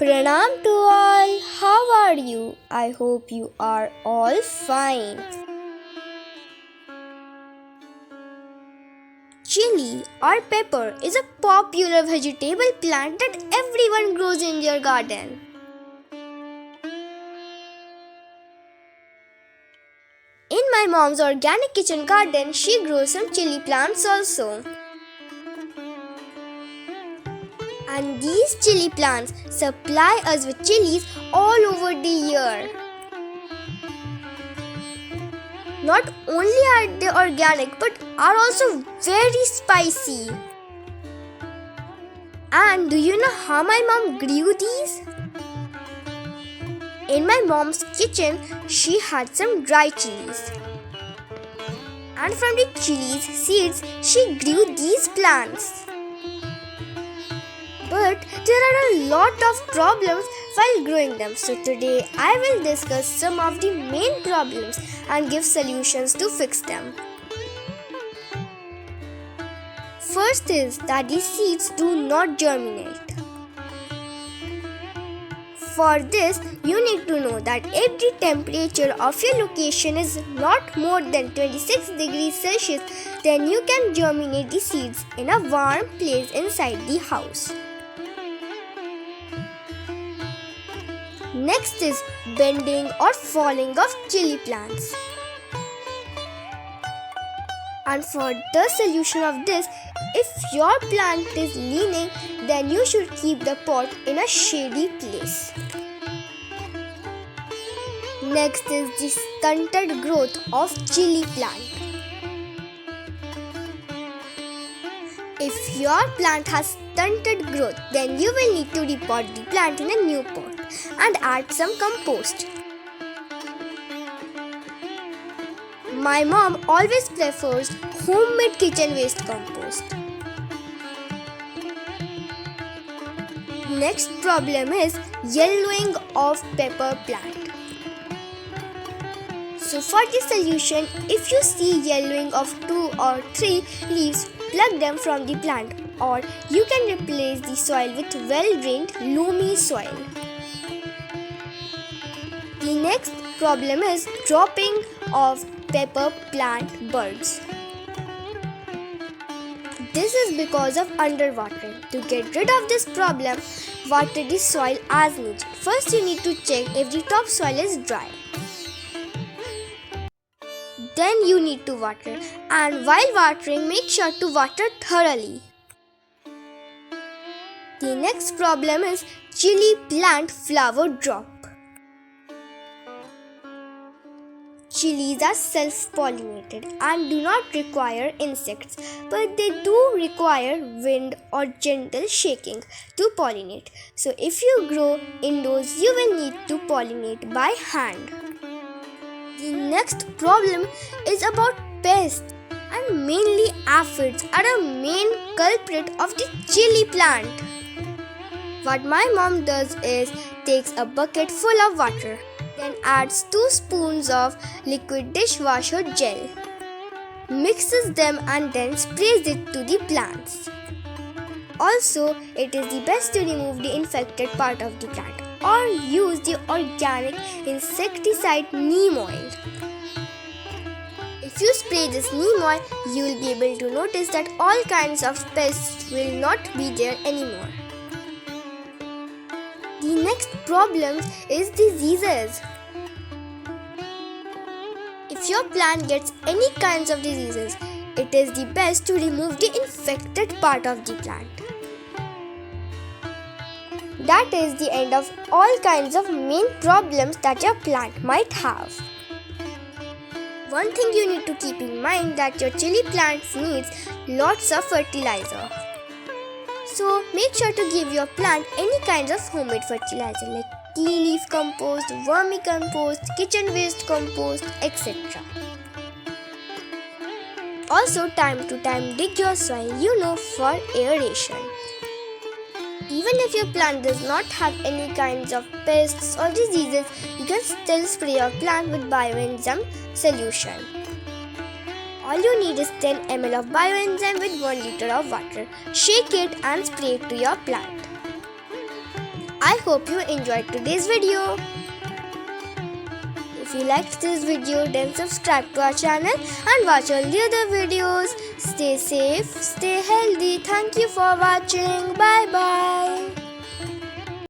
Pranam to all. How are you? I hope you are all fine. Chili or pepper is a popular vegetable plant that everyone grows in their garden. In my mom's organic kitchen garden, she grows some chili plants also. And these chili plants supply us with chilies all over the year. Not only are they organic but are also very spicy. And do you know how my mom grew these? In my mom's kitchen, she had some dry chilies. And from the chilies seeds, she grew these plants. But there are a lot of problems while growing them. So today I will discuss some of the main problems and give solutions to fix them. First is that the seeds do not germinate. For this, you need to know that if the temperature of your location is not more than 26 degrees Celsius, then you can germinate the seeds in a warm place inside the house. Next is bending or falling of chili plants. And for the solution of this, if your plant is leaning, then you should keep the pot in a shady place. Next is the stunted growth of chili plant. If your plant has stunted growth, then you will need to repot the plant in a new pot and add some compost. My mom always prefers homemade kitchen waste compost. Next problem is yellowing of pepper plant. So for this solution, if you see yellowing of 2 or 3 leaves, pluck them from the plant, or you can replace the soil with well-drained loamy soil. The next problem is dropping of pepper plant buds. This is because of underwatering. To get rid of this problem, water the soil as needed. First, you need to check if the topsoil is dry. Then you need to water, and while watering, make sure to water thoroughly. The next problem is chili plant flower drop. Chilies are self-pollinated and do not require insects, but they do require wind or gentle shaking to pollinate. So if you grow indoors, you will need to pollinate by hand. The next problem is about pests, and mainly aphids are a main culprit of the chili plant. What my mom does is takes a bucket full of water, then adds 2 spoons of liquid dishwasher gel, mixes them and then sprays it to the plants. Also, it is the best to remove the infected part of the plant or use the organic insecticide neem oil. If you spray this neem oil, you will be able to notice that all kinds of pests will not be there anymore. The next problem is diseases. If your plant gets any kinds of diseases, it is the best to remove the infected part of the plant. That is the end of all kinds of main problems that your plant might have. One thing you need to keep in mind that your chili plants needs lots of fertilizer. So make sure to give your plant any kinds of homemade fertilizer like tea leaf compost, vermicompost, kitchen waste compost, etc. Also time to time dig your soil, for aeration. Even if your plant does not have any kinds of pests or diseases, you can still spray your plant with Bioenzyme solution. All you need is 10 ml of Bioenzyme with 1 liter of water. Shake it and spray it to your plant. I hope you enjoyed today's video. If you liked this video, then subscribe to our channel and watch all the other videos. Stay safe, stay healthy. Thank you for watching. Bye bye.